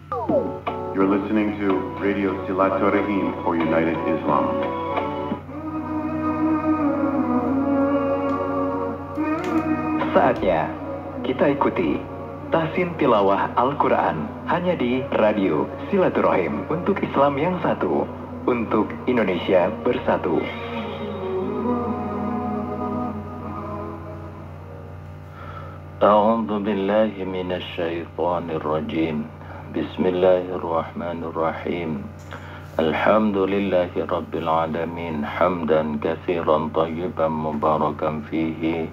You're listening to Radio Silaturahim for United Islam. Saatnya kita ikuti tahsin tilawah Al-Quran hanya di Radio Silaturahim untuk Islam yang satu, untuk Indonesia bersatu. A'udzu billahi minasy syaithanir rajim. Bismillahirrahmanirrahim. Alhamdulillahi rabbil alamin, hamdan katsiran thayyiban mubarakan fihi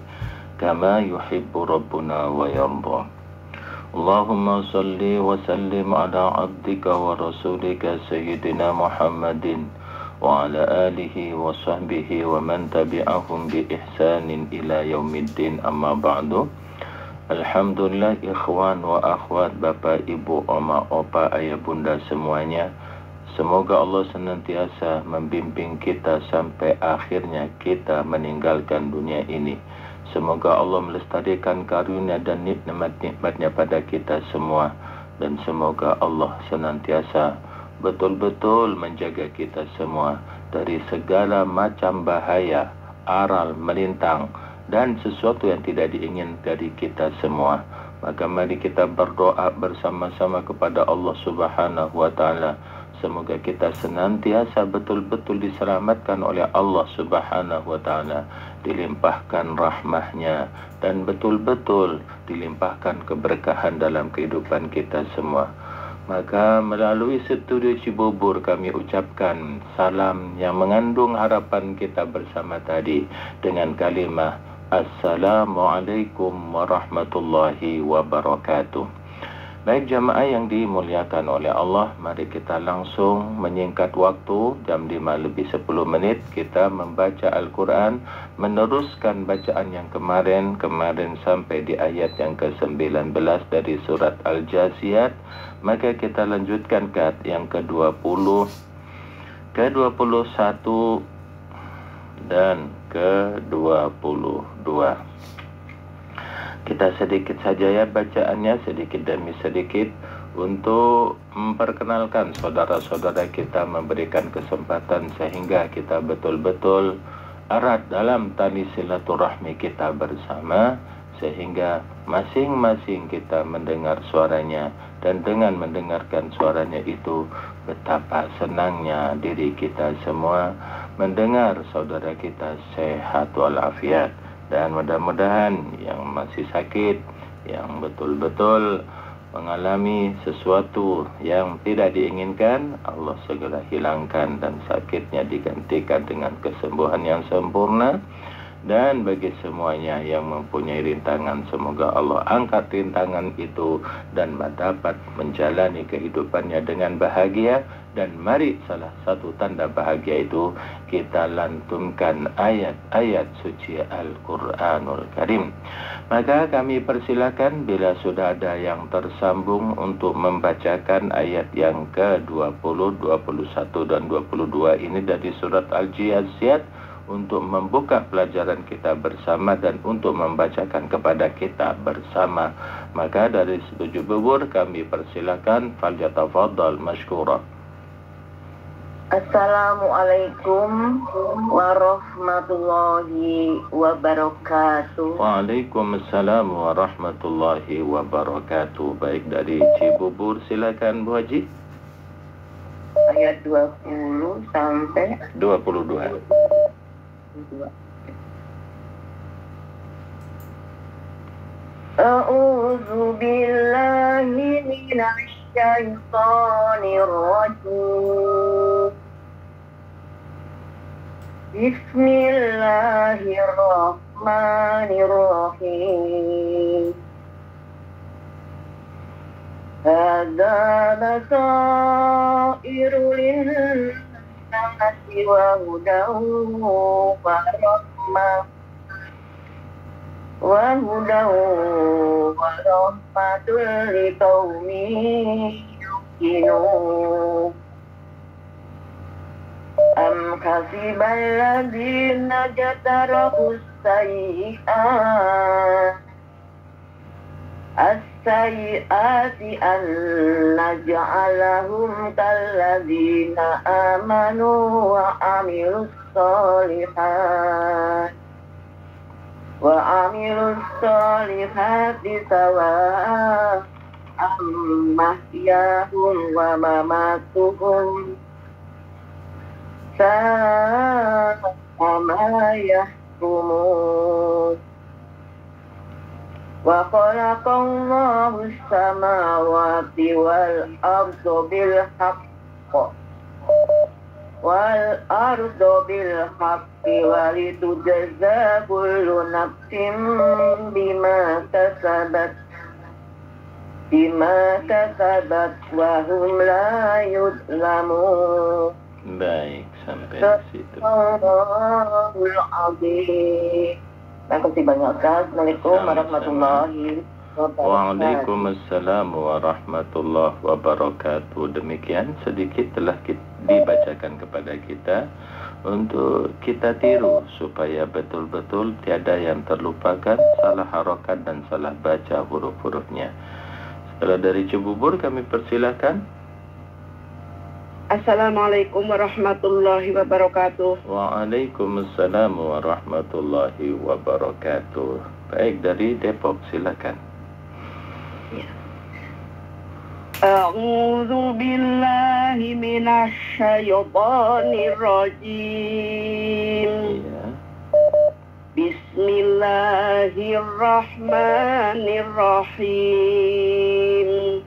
kama yuhibbu rabbuna wa yarda. Allahumma salli wa sallim ala abdika wa rasulika sayyidina Muhammadin wa ala alihi wa sahbihi wa man tabi'ahum bi ihsanin ila yaumiddin, amma ba'du. Alhamdulillah, ikhwan wa akhwat, bapak, ibu, oma, opa, ayah, bunda semuanya. Semoga Allah senantiasa membimbing kita sampai akhirnya kita meninggalkan dunia ini. Semoga Allah melestarikan karunia dan nikmat-nikmatnya pada kita semua. Dan semoga Allah senantiasa betul-betul menjaga kita semua dari segala macam bahaya, aral, melintang, dan sesuatu yang tidak diingin dari kita semua. Maka mari kita berdoa bersama-sama kepada Allah Subhanahu wa Ta'ala. Semoga kita senantiasa betul-betul diselamatkan oleh Allah Subhanahu wa Ta'ala, dilimpahkan rahmahnya, dan betul-betul dilimpahkan keberkahan dalam kehidupan kita semua. Maka melalui studio Cibubur kami ucapkan salam yang mengandung harapan kita bersama tadi dengan kalimah Assalamualaikum warahmatullahi wabarakatuh. Baik jamaah yang dimuliakan oleh Allah, mari kita langsung menyingkat waktu. Jam 5 lebih 10 menit kita membaca Al-Quran, meneruskan bacaan yang kemarin sampai di ayat yang ke-19 dari surat Al-Jasiyat. Maka kita lanjutkan ke ayat yang ke-20, ke-21 dan ke-22. Kita sedikit saja ya bacaannya, sedikit demi sedikit, untuk memperkenalkan saudara-saudara kita, memberikan kesempatan sehingga kita betul-betul erat dalam tali silaturahmi kita bersama, sehingga masing-masing kita mendengar suaranya, dan dengan mendengarkan suaranya itu betapa senangnya diri kita semua mendengar saudara kita sehat walafiat. Dan mudah-mudahan yang masih sakit, yang betul-betul mengalami sesuatu yang tidak diinginkan, Allah segera hilangkan dan sakitnya digantikan dengan kesembuhan yang sempurna. Dan bagi semuanya yang mempunyai rintangan, semoga Allah angkat rintangan itu dan dapat menjalani kehidupannya dengan bahagia. Dan mari salah satu tanda bahagia itu kita lantunkan ayat-ayat suci Al-Quranul Karim. Maka kami persilakan bila sudah ada yang tersambung untuk membacakan ayat yang ke-20, 21 dan 22 ini dari surat Al-Jasiyat, untuk membuka pelajaran kita bersama dan untuk membacakan kepada kita bersama. Maka dari setuju bubur kami persilakan, falyatafaddal mashkura. Assalamualaikum warahmatullahi wabarakatuh. Waalaikumsalam warahmatullahi wabarakatuh. Baik, dari Cibubur silakan Bu Haji. Ayat 20 sampai 22. A'udzu billahi minasy syaithanir rajim. Bismillahirrahmanirrahim. Hadza basairu lin-nasi wa hudan wa rahmah wa rahmatul liqaumin yuqinun. Am hasibal ladzina jatarahu sayyi'at السيئات أن نجعلهم كالذين آمنوا وعملوا الصالحات سواء محياهم ومماتهم ساء ما يحكمون وخلق الله السماوات والأرض بالحق ولتجزى كل نفس بما كسبت وهم لا يظلمون. Baik, sampai di situ. Allahul Azim. Terima kasih banyak Ustaz. Assalamualaikum warahmatullahi wabarakatuh. Waalaikumsalam warahmatullahi wabarakatuh. Demikian sedikit telah dibacakan kepada kita untuk kita tiru supaya betul-betul tiada yang terlupakan, salah harokat dan salah baca huruf-hurufnya. Setelah dari Cibubur kami persilakan. Assalamualaikum warahmatullahi wabarakatuh. Waalaikumsalam warahmatullahi wabarakatuh. Baik, dari Depok silakan. Ya. A'udzu billahi minasy syaithanir rajim. Ya. Bismillahirrahmanirrahim.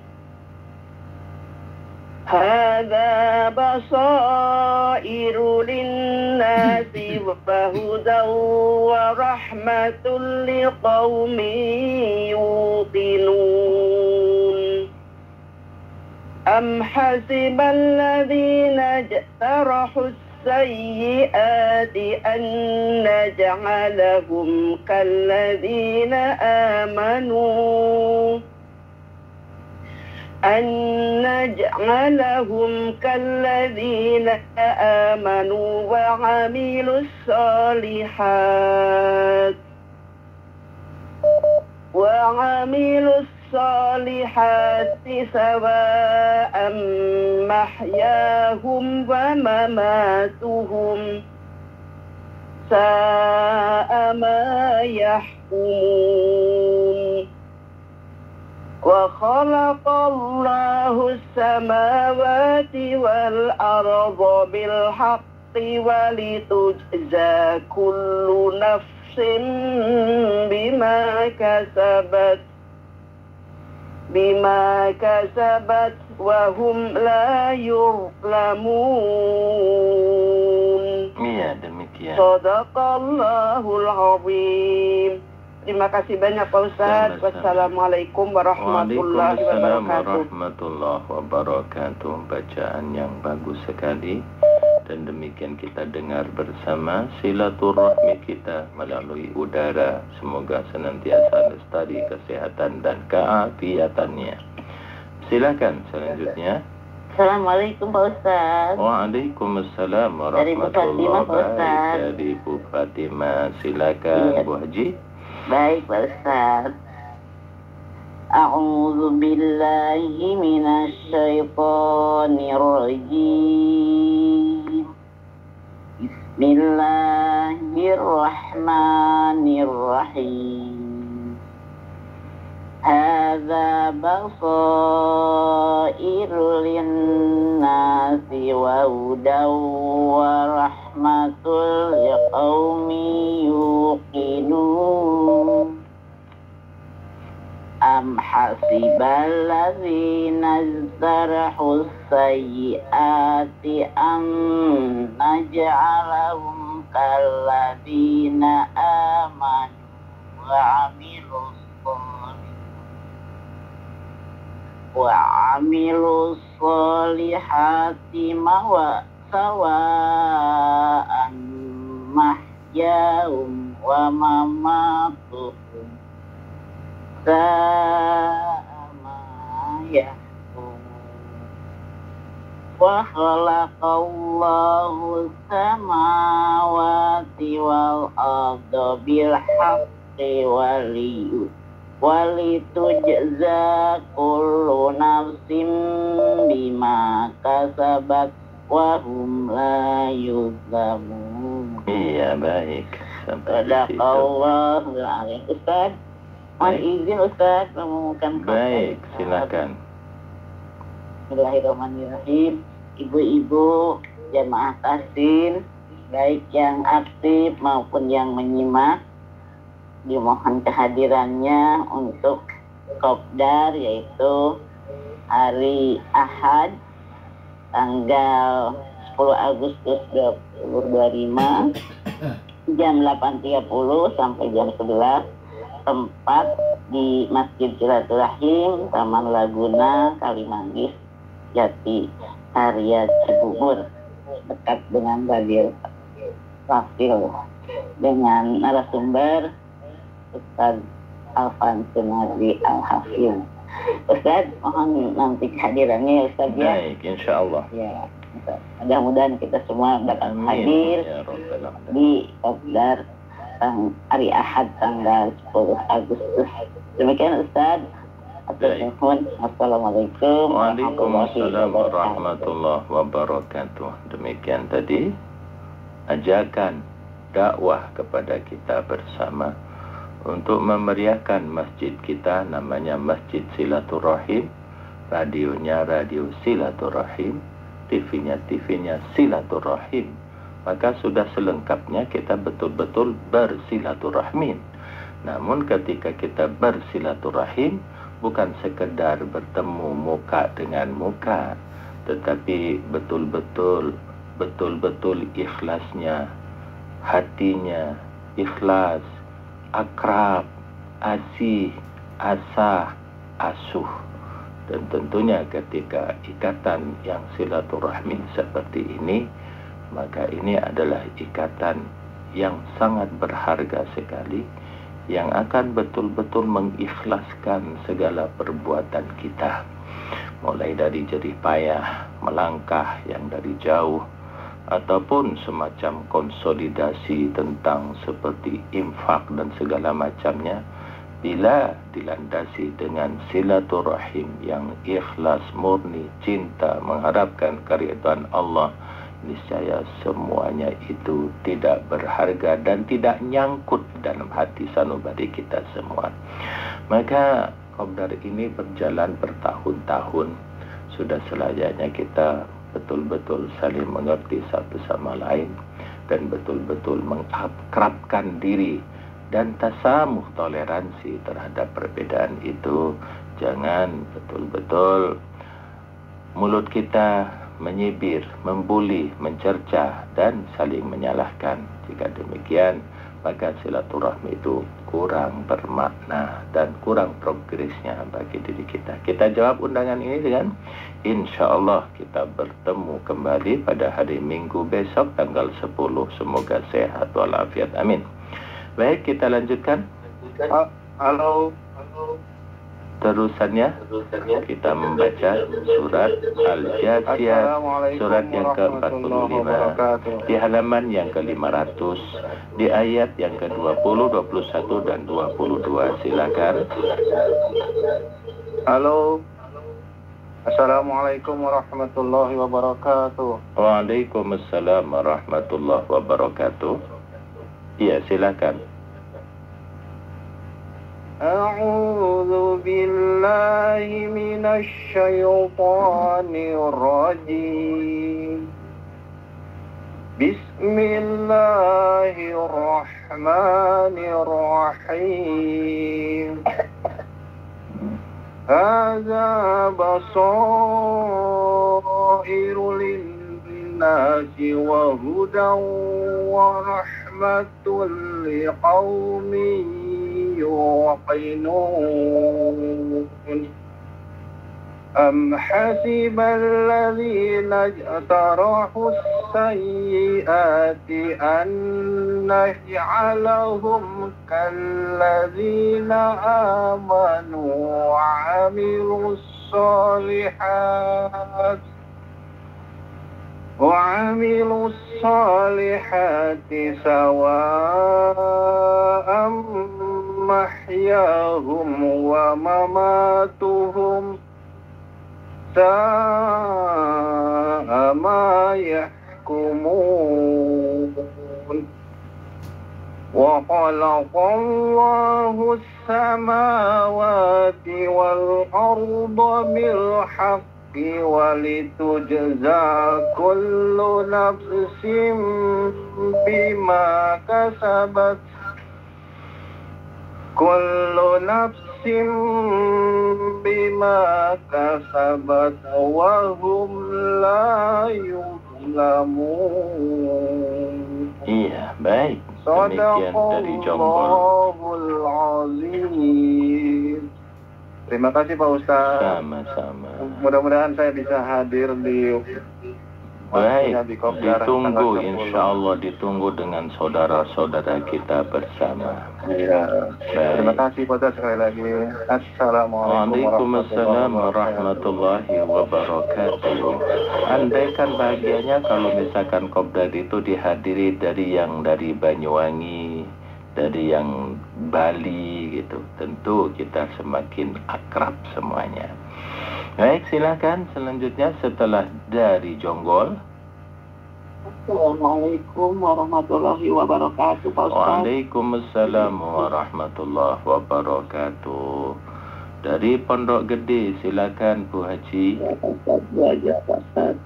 Hadza basairu linnasi wa hudan wa rahmatul liqaumin yuqinun. Am hasibal ladzina jtarahu sayyiati an naj'alahum kalladzina amanu أن نجعلهم كالذين آمنوا وعملوا الصالحات سواء محياهم ومماتهم ساء ما يحكمون وخلق الله السماوات والأرض بالحق ولتجزى كل نفس بما كسبت وهم لا يظلمون. Iya, demikian. Shadaqallahul azim. Terima kasih banyak Pak Ustaz. Wassalamualaikum warahmatullahi wabarakatuh. Warahmatullahi wabarakatuh. Bacaan yang bagus sekali. Dan demikian kita dengar bersama silaturahmi kita melalui udara. Semoga senantiasa lestari kesehatan dan keafiatannya. Silakan selanjutnya. Assalamualaikum Pak Ustaz. Waalaikumsalam warahmatullahi wabarakatuh. Dari Bu Fatimah. Silakan Bu Haji. Baik Pak Ustaz. A'udzu billahi minasy syaithanir rajim. Bismillahirrahmanirrahim. Hadza basairu linnasi wa hudaw wa rahmatul liqaumin yuqinun. Am hasibal ladzina zarahu sayyiati an naj'alahum kalladzina amanu wa amilus solihati sawa'an mahyahum wa mamatuhum sama yahkumun. Wa khalaqallahu samawati wal arda bil haqqi Walitujza kullu nafsin bima kasabat wa hum la yuzlamun. Iya, baik. Sampai di situ. Sadaqallahul azim. Ustaz, mohon Baik. izin Ustaz mengumumkan Baik, silakan. Bismillahirrahmanirrahim. Ibu-ibu jamaah tahsin, baik yang aktif maupun yang menyimak, dimohon kehadirannya untuk kopdar, yaitu hari Ahad tanggal 10 Agustus 2025 jam 8.30 sampai jam 11, tempat di Masjid Silaturahim, Taman Laguna, Kalimanggis, Jati, Karya Cibubur, dekat dengan Badir Rafil, dengan narasumber Ustaz Alfan Sunardi Al-Hafil. Ustaz, mohon nanti kehadirannya ya Ustaz ya. Baik, insya Allah. Ya, Ustaz. Mudah-mudahan kita semua dapat hadir Ya Rabbal Alamin. di Kopdar hari Ahad tanggal 10 Agustus. Demikian Ustaz. Baik. Assalamualaikum Waalaikumsalam warahmatullahi wabarakatuh. Demikian tadi ajakan dakwah kepada kita bersama untuk memeriahkan masjid kita, namanya Masjid Silaturahim, radionya Radio Silaturahim, TV-nya Silaturahim. Maka sudah selengkapnya kita betul-betul bersilaturahmin. Namun ketika kita bersilaturahim, bukan sekedar bertemu muka dengan muka, tetapi betul-betul ikhlasnya, hatinya ikhlas, akrab, asih, asah, asuh. Dan tentunya ketika ikatan yang silaturahmi seperti ini, maka ini adalah ikatan yang sangat berharga sekali, yang akan betul-betul mengikhlaskan segala perbuatan kita, mulai dari jerih payah melangkah yang dari jauh, ataupun semacam konsolidasi tentang seperti infak dan segala macamnya, bila dilandasi dengan silaturahim yang ikhlas, murni, cinta, mengharapkan keridhaan Allah, niscaya semuanya itu tidak berharga dan tidak nyangkut dalam hati sanubari kita semua. Maka kopdar ini berjalan bertahun-tahun. Sudah selayaknya kita betul-betul saling mengerti satu sama lain dan betul-betul mengakrabkan diri dan tasamuh, toleransi terhadap perbedaan itu. Jangan betul-betul mulut kita menyibir, membuli, mencercah dan saling menyalahkan. Jika demikian, maka silaturahmi itu kurang bermakna dan kurang progresnya bagi diri kita. Kita jawab undangan ini dengan insya Allah kita bertemu kembali pada hari Minggu besok tanggal 10. Semoga sehat walafiat. Amin. Baik, kita lanjutkan. Halo. Terusannya kita membaca surat Al-Jasiyah, surat yang ke-45 di halaman yang ke-500, di ayat yang ke-20, 21 dan 22. Silakan. Halo. Assalamualaikum warahmatullahi wabarakatuh. Waalaikumsalam warahmatullahi wabarakatuh. Iya, silakan. A'udzu billahi minasy syaithanir rajim. Bismillahirrahmanirrahim. Hadza basairu lin-nasi wa hudan wa rahmatul liqaumin yuqinun. Am hasibal ladzina ijtarahu as-sayyi'ati an naj'alahum kalladzina amanu wa 'amilus salihati sawa'an محياهم ومماتهم ساء ما يحكمون وخلق الله السماوات والأرض بالحق ولتجزى كل نفس بما كسبت وهم لا يظلمون. Iya, baik. Demikian dari Jonggol. Sadaqallahul azim. Terima kasih Pak Ustaz. Sama-sama. Mudah-mudahan saya bisa hadir di Baik, di Kopdar ditunggu tanggal 10. insya Allah, ditunggu dengan saudara-saudara kita bersama. Iya. Terima Baik. kasih Pak Ustaz sekali lagi. Assalamualaikum Waalaikumsalam warahmatullahi wabarakatuh. Andaikan bahagianya kalau misalkan Kopdar itu dihadiri dari yang dari Banyuwangi, dari yang Bali gitu, tentu kita semakin akrab semuanya. Baik, silakan selanjutnya setelah dari Jonggol. Assalamualaikum warahmatullahi wabarakatuh, Pak Ustaz. Waalaikumsalam warahmatullahi wabarakatuh. Dari Pondok Gede, silakan Bu Haji. Belajar Pak Ustaz.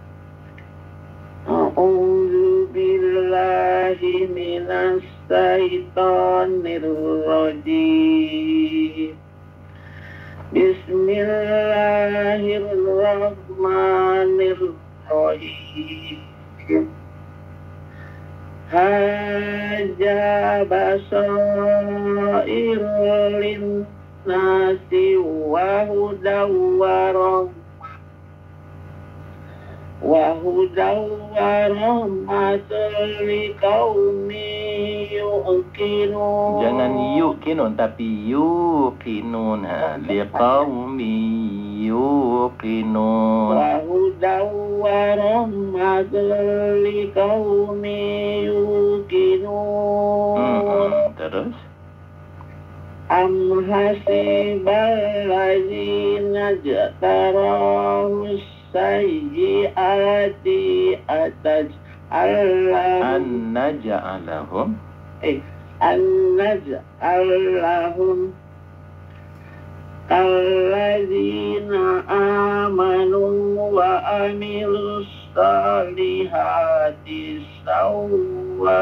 A'udzu billahi minas syaitonir rajim. Bismillahirrahmanirrahim. Haja basairul linnasi wa hudaw wa rahmatul liqaumin yuqinun. Jangan yuqinun tapi yuqinun. Liqaumi yuqinun. Wa hudaw wa rahmatul liqaumin yuqinun. Terus? Am hasibal ladzina jatarahu sayyiati An-naja'alahum annaj'alahum kalladzina amanu wa amilus salihati sawa'am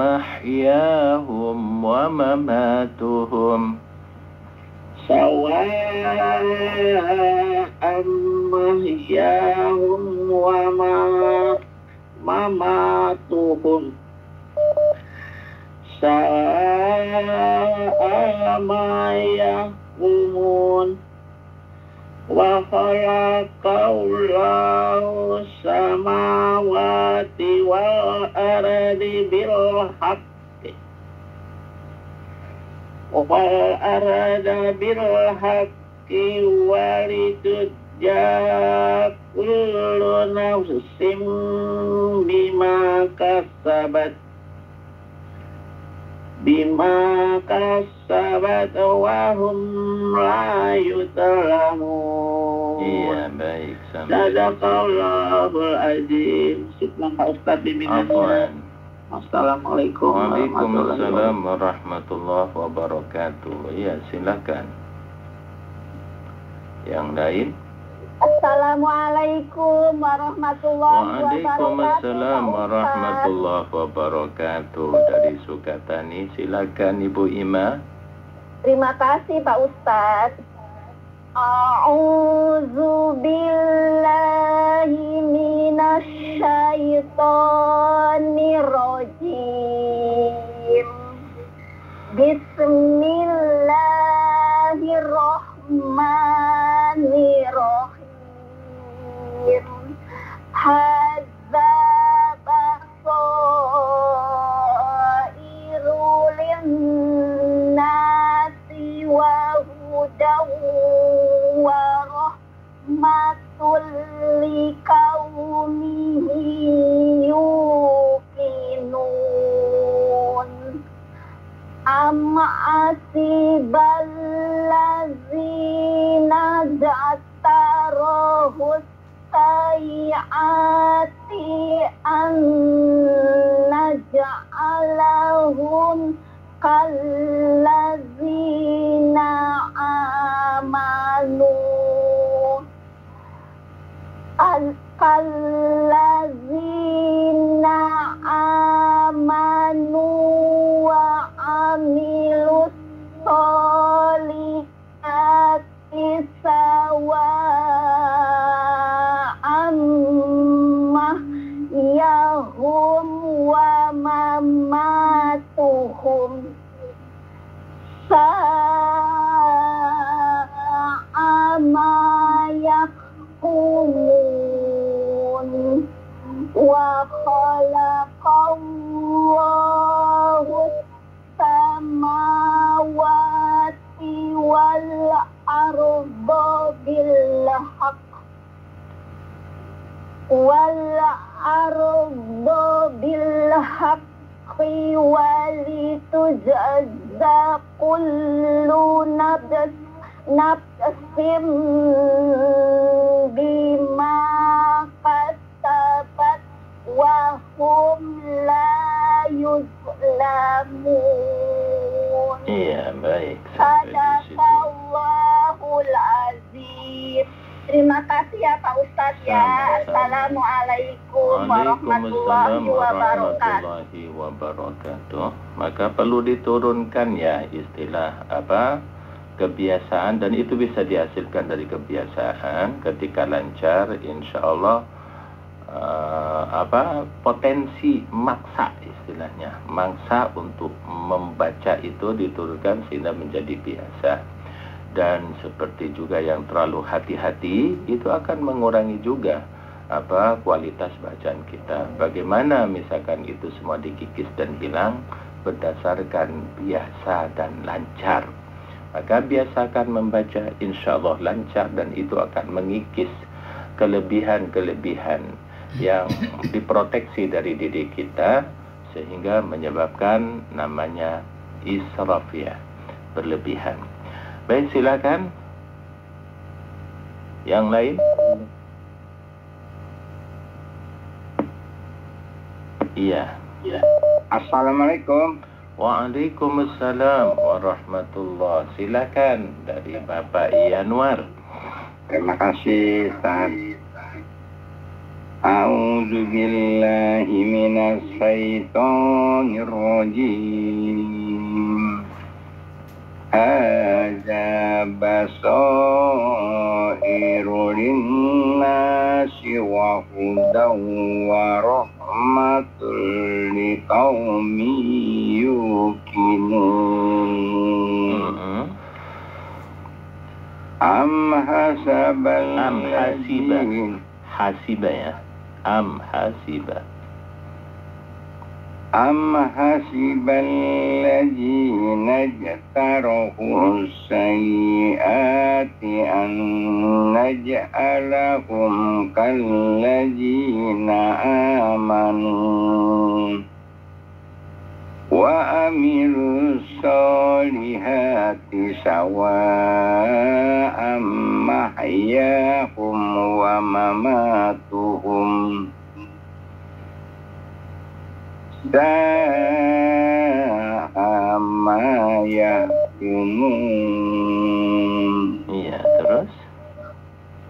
mahyahum wa mamatuhum. Sawa'am mahyahum wa mamatuhum sa'a ma yahkumun. Wa khalaqallahu samawati wal ardi bil haqqi wal arda bil haqqi walitujza kullu nafsin bima kasabat wa hum la yuzlamun. Iya, baik. Sadaqallahul azim. Syukran Pak Ustaz bimbingannya. Assalamualaikum Waalaikumsalam warahmatullahi wabarakatuh. Iya, silakan. Yang lain? Assalamualaikum warahmatullahi wabarakatuh. Waalaikumsalam warahmatullahi wabarakatuh. Dari Sukatani, silakan Ibu Ima. Terima kasih Pak Ustadz. A'udzu billahi minasyaitonir rajim. Bismillahirrahmanirrahim. Hadza basairu linnasi wa hudaw wa rahmatul liqaumin hasiballazina ja'tarohus sayi'ati an naj'alahum kallazina amanu kallazina amanu wa amilus solihati sawa'an mahyahum wa mamatuhum sa'a ma yahkumun wa khalaqallahu samawati wal arda bil haqq walitujazza kullu nafsin bima kasabat wa hum la yuzlamun. Iya, baik. Sampai di situ. Sadaqallahul azim. Terima kasih ya Pak Ustadz ya. Assalamualaikum warahmatullahi wabarakatuh. Maka perlu diturunkan ya istilah kebiasaan, dan itu bisa dihasilkan dari kebiasaan. Ketika lancar, insya Allah potensi maksa istilahnya, maksa untuk membaca itu diturunkan sehingga menjadi biasa. Dan seperti juga yang terlalu hati-hati itu akan mengurangi juga kualitas bacaan kita. Bagaimana misalkan itu semua dikikis dan hilang berdasarkan biasa dan lancar. Maka biasakan membaca, insya Allah lancar, dan itu akan mengikis kelebihan-kelebihan yang diproteksi dari diri kita, sehingga menyebabkan namanya israf ya, berlebihan. Baik, silakan. Yang lain? Iya. Assalamualaikum. Waalaikumsalam warahmatullah. Silakan dari Bapak Yanwar. Terima kasih, Ustaz. A'udzu billahi minas syaitonir rajim. Hadza basairu linnasi wa hudaw wa rahmatul liqaumin yuqinun. Am hasiba ya. Am hasiba alladzina jatarahu sayyiati an naj'alahum kalladzina amanu wa amilus solihati sawa'am mahyahum wa mamatuhum sa'a ma yahkumun. Iya, terus?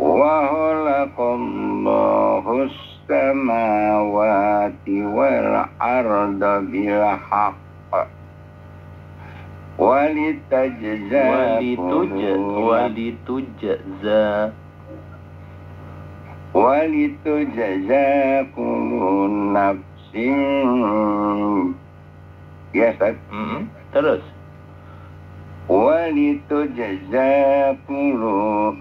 Wa khalaqallahu samawati wal arda bil haqq walitujza kullu nafsin. Ya, Ustaz. Terus. Walitujza kullu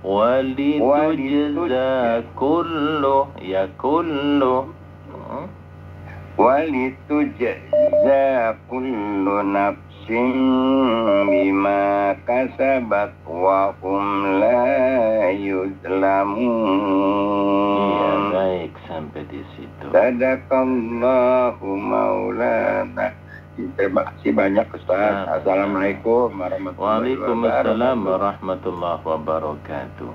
Walitujza kullu ya kullu. Walitujza kullu nafsin bima kasabat wa hum la yuzlamun. Iya, baik, sampai di situ. Sadaqallahu maulana. Terima kasih banyak Ustaz. Assalamualaikum warahmatullahi Waalaikumsalam wabarakatuh. warahmatullahi wabarakatuh.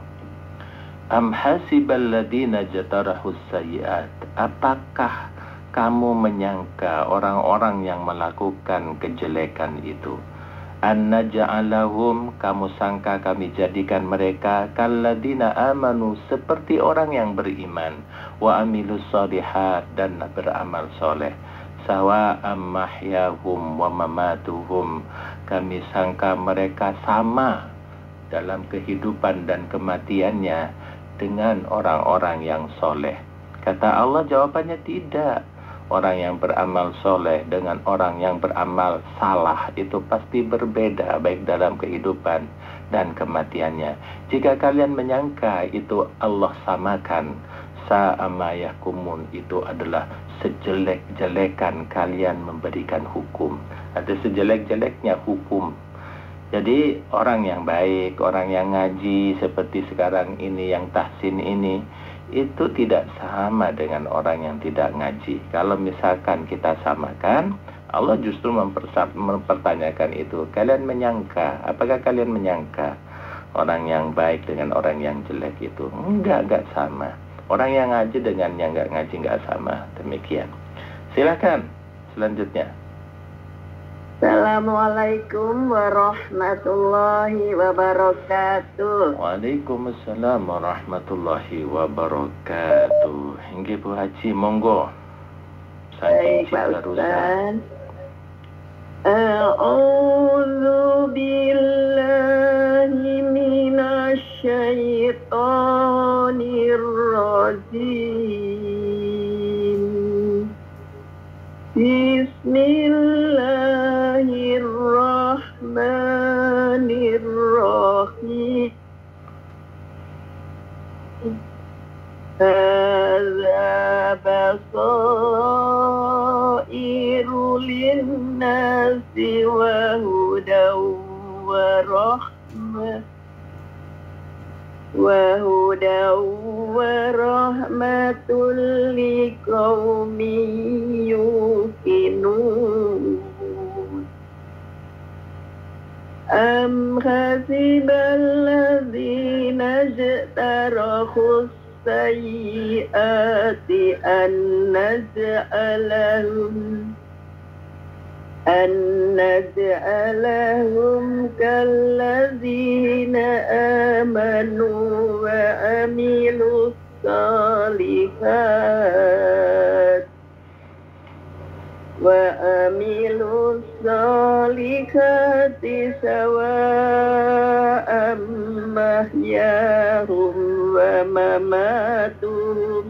Am hasibal ladina jatarahus sayyiat. Apakah kamu menyangka orang-orang yang melakukan kejelekan itu? Anna ja'alahum, kamu sangka kami jadikan mereka kalladina amanu, seperti orang yang beriman, wa amilus shalihat, dan beramal soleh. Sawa'am mahyahum wa mamatuhum, kami sangka mereka sama dalam kehidupan dan kematiannya dengan orang-orang yang soleh. Kata Allah, jawabannya tidak. Orang yang beramal soleh dengan orang yang beramal salah itu pasti berbeda, baik dalam kehidupan dan kematiannya. Jika kalian menyangka itu Allah samakan, sa'ama yahkumun, itu adalah sejelek-jelekan kalian memberikan hukum. Ada sejelek-jeleknya hukum. Jadi orang yang baik, orang yang ngaji seperti sekarang ini, yang tahsin ini, itu tidak sama dengan orang yang tidak ngaji. Kalau misalkan kita samakan, Allah justru mempertanyakan itu. Kalian menyangka, apakah kalian menyangka orang yang baik dengan orang yang jelek itu? Enggak sama. Orang yang ngaji dengan yang enggak ngaji enggak sama. Demikian. Silakan selanjutnya. Assalamualaikum warahmatullahi wabarakatuh. Waalaikumsalam warahmatullahi wabarakatuh. Hingga Bu Haji, monggo. Baik, Pak Ustaz. A'udzu billahi minasy syaithanir rajim. Bismillahirrahmanirrahim. Hadza basairu linnasi wa hudaw wa rahmah wa rahmatul liqaumin yuqinun. Am hasibal ladzina jtarahu sayyiati an naj'alahum kalladzina amanu wa amilus salihati sawa'am mahyahum wa mamatuhum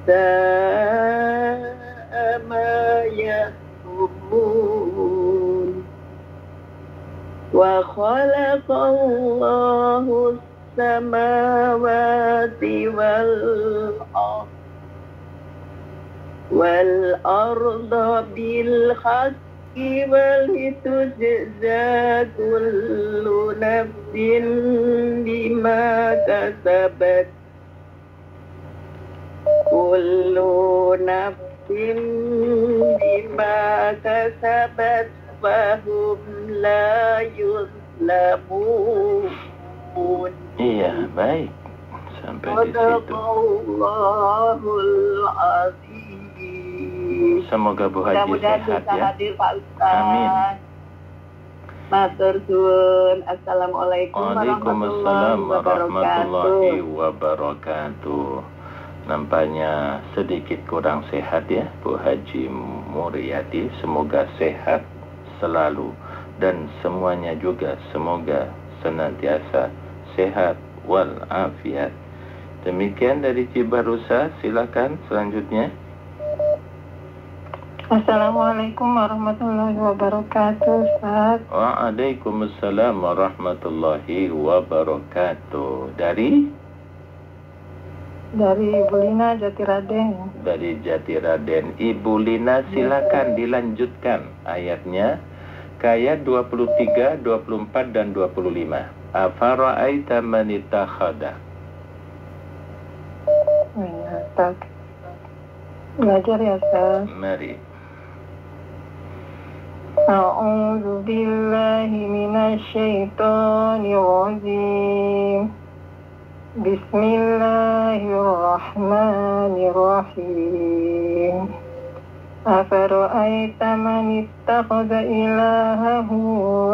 sa'a ma yahkumun. Wa khalaqallahu as-samawati wal arda bil haqqi wal tujza kullu nafsin bima kasabat. Kullu nafsin bima kasabat wa hum la yuzlamun. Iya, baik. Sampai di situ. Sadaqallahul azim. Semoga Bu Haji Mudah-mudahan sehat bisa ya. hadir Pak Ustaz. Amin. Matur suwun. Assalamualaikum Waalaikumsalam wabarakatuh. warahmatullahi wabarakatuh. Nampaknya sedikit kurang sehat ya Bu Haji Muryati. Semoga sehat selalu dan semuanya juga semoga senantiasa sehat walafiat. Demikian dari Cibarusa. Silakan selanjutnya. Assalamualaikum warahmatullahi wabarakatuh, Ustaz. Waalaikumsalam warahmatullahi wabarakatuh. Dari Ibu Lina Jatiraden. Dari Jatiraden. Ibu Lina, silakan dilanjutkan ayatnya ke ayat 23, 24 dan 25. Afara'aita man ittakhadha. Ya, Ustaz. Belajar ya, Ustaz. Mari. أعوذ بالله من الشيطان الرجيم. بسم الله الرحمن الرحيم. أفرأيت من اتخذ إلهه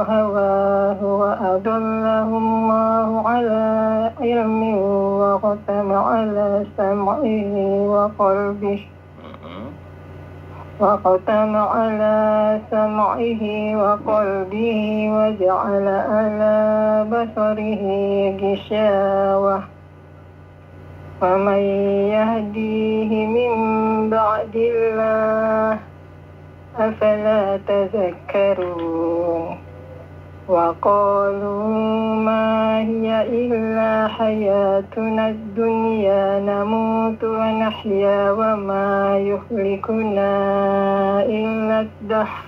هواه وأضله الله على علم وختم على سمعه وقلبه وجعل على بصره غشاوة ومن يهديه من بعد الله أفلا تذكرون وقالوا ما هي إلا حياتنا الدنيا نموت ونحيا وما يهلكنا إلا الدهر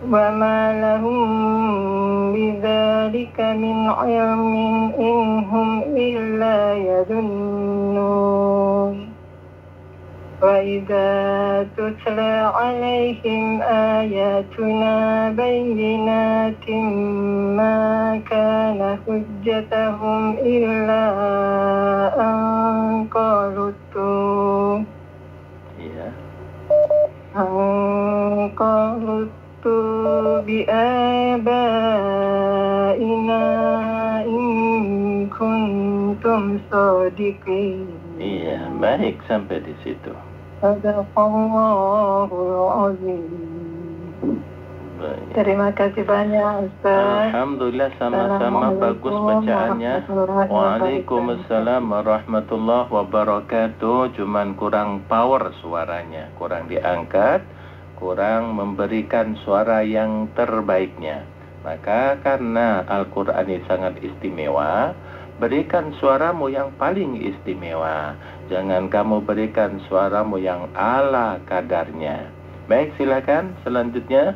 وما لهم بذلك من علم إن هم إلا يظنون وإذا تتلى عليهم آياتنا بينات ما كان حجتهم إلا أن قالوا بآبائنا إن كنتم صادقين. Iya, baik sampai di situ. Sadaqallahul azim. Baik. Terima kasih banyak Ustaz. Alhamdulillah, sama-sama bagus bacaannya. Waalaikumsalam warahmatullahi wabarakatuh. Cuman kurang power suaranya, kurang diangkat, kurang memberikan suara yang terbaiknya. Maka karena Al-Quran ini sangat istimewa, berikan suaramu yang paling istimewa. Jangan kamu berikan suaramu yang ala kadarnya. Baik, silakan selanjutnya.